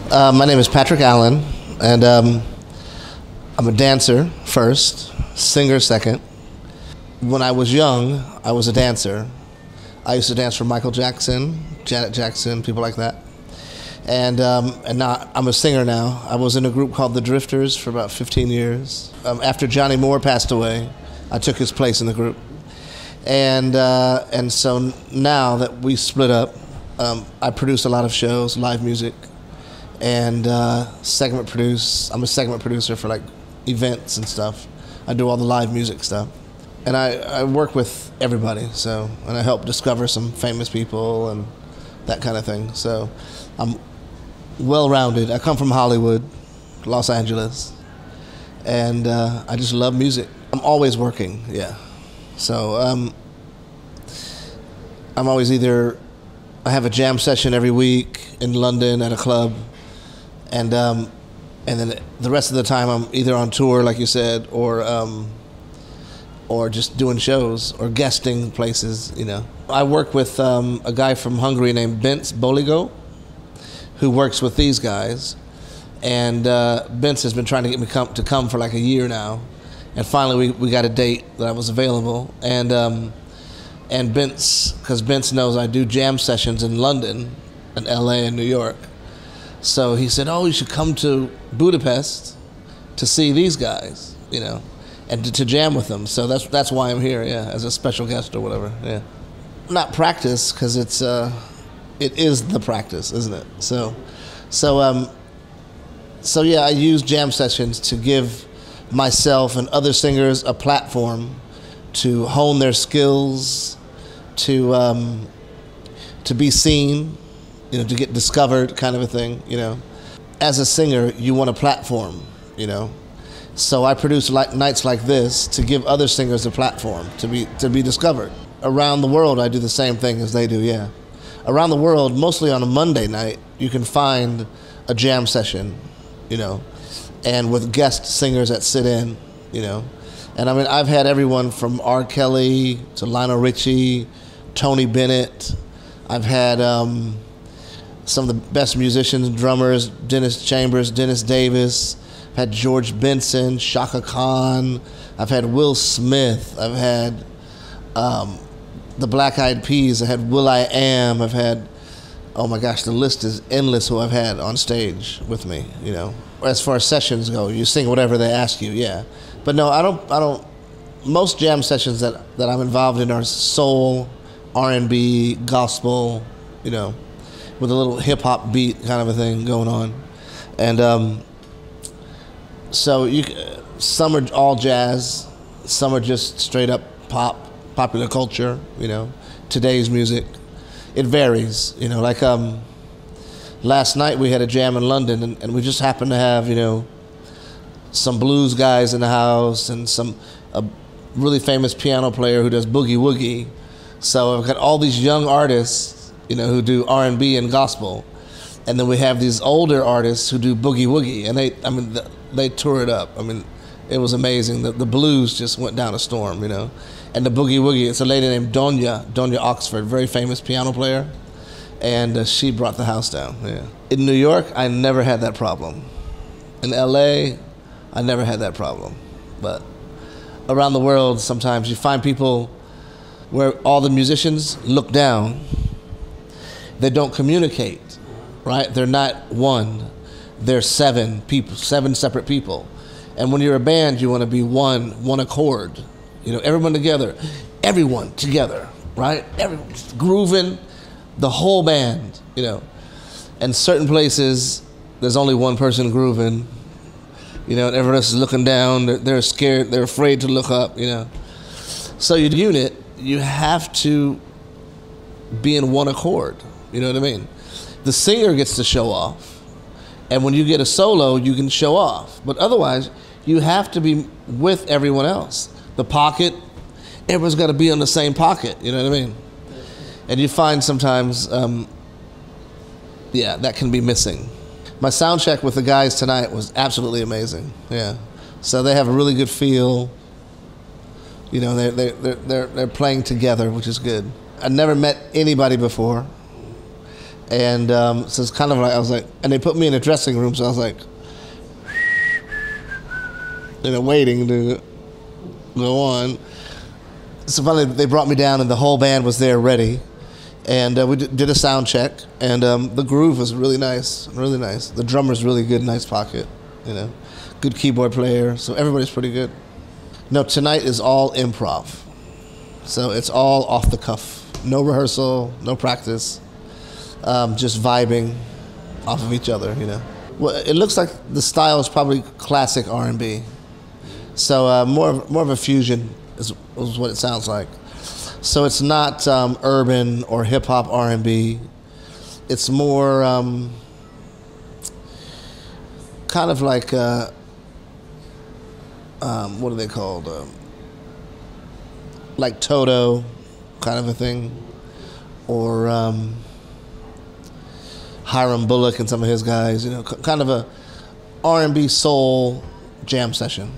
My name is Patrick Allen, and I'm a dancer first, singer second. When I was young, I was a dancer. I used to dance for Michael Jackson, Janet Jackson, people like that. And now I'm a singer now. I was in a group called The Drifters for about 15 years. After Johnny Moore passed away, I took his place in the group. And so now that we split up, I produce a lot of shows, live music, and segment produce. I'm a segment producer for like events and stuff. I do all the live music stuff. And I work with everybody, and I help discover some famous people and that kind of thing. So I'm well-rounded. I come from Hollywood, Los Angeles, and I just love music. I'm always working, yeah. So I'm always I have a jam session every week in London at a club, and then the rest of the time I'm either on tour, like you said, or just doing shows or guesting places, you know. I work with a guy from Hungary named Bence Boligo, who works with these guys, and Bence has been trying to get me to come for like a year now, and finally we got a date that I was available, and Bence, because Bence knows I do jam sessions in London and LA and New York, so he said, oh, you should come to Budapest to see these guys, you know, and to jam with them. So that's why I'm here, yeah, as a special guest or whatever, yeah. Not practice, because it is the practice, isn't it? So yeah, I use jam sessions to give myself and other singers a platform to hone their skills, to be seen, you know, to get discovered, kind of a thing, you know. As a singer, you want a platform, you know. So I produce nights like this to give other singers a platform to be discovered. Around the world, I do the same thing as they do, yeah. Around the world, mostly on a Monday night, you can find a jam session, you know, and with guest singers that sit in, you know. And I mean, I've had everyone from R. Kelly to Lionel Richie, Tony Bennett. I've had some of the best musicians and drummers, Dennis Chambers, Dennis Davis. I've had George Benson, Shaka Khan. I've had Will Smith. I've had the Black Eyed Peas. I had will.i.am. I've had, oh my gosh, the list is endless who I've had on stage with me, you know. As far as sessions go, you sing whatever they ask you, yeah. But no, I don't, most jam sessions that I'm involved in are soul, R&B, gospel, you know, with a little hip-hop beat kind of a thing going on. And so some are all jazz, some are just straight up pop, popular culture, you know, today's music. It varies, you know, like last night we had a jam in London, and we just happened to have, you know, some blues guys in the house and a really famous piano player who does boogie woogie. So I've got all these young artists, you know, who do R&B and gospel, and then we have these older artists who do boogie woogie, and they tore it up. I mean, it was amazing. The blues just went down a storm, you know, and the boogie woogie. It's a lady named Donya Oxford, very famous piano player, and she brought the house down. Yeah. In New York, I never had that problem. In LA, I never had that problem. But around the world, sometimes you find people where all the musicians look down. They don't communicate, right? They're not one. They're seven people, seven separate people. And when you're a band, you want to be one accord. You know, everyone together, right? Everyone grooving, the whole band, you know. And certain places, there's only one person grooving, you know, and everyone else is looking down. They're scared, they're afraid to look up, you know. So your unit, you have to be in one accord, you know what I mean? The singer gets to show off, and when you get a solo, you can show off. But otherwise, you have to be with everyone else. The pocket, everyone's got to be on the same pocket, you know what I mean? And you find sometimes, yeah, that can be missing. My sound check with the guys tonight was absolutely amazing, yeah. So they have a really good feel. You know, they're playing together, which is good. I never met anybody before, And so it's kind of like, I was like, and they put me in a dressing room, so I was like, waiting to go on. So finally, they brought me down, and the whole band was there ready. And we did a sound check, and the groove was really nice, really nice. The drummer's really good, nice pocket, good keyboard player, so everybody's pretty good. No, tonight is all improv. So it's all off the cuff. No rehearsal, no practice, just vibing off of each other, Well, it looks like the style is probably classic R&B. So more of a fusion is what it sounds like. So it's not urban or hip hop R&B. It's more kind of like what are they called? Like Toto, kind of a thing, or Hiram Bullock and some of his guys. Kind of a R&B soul jam session.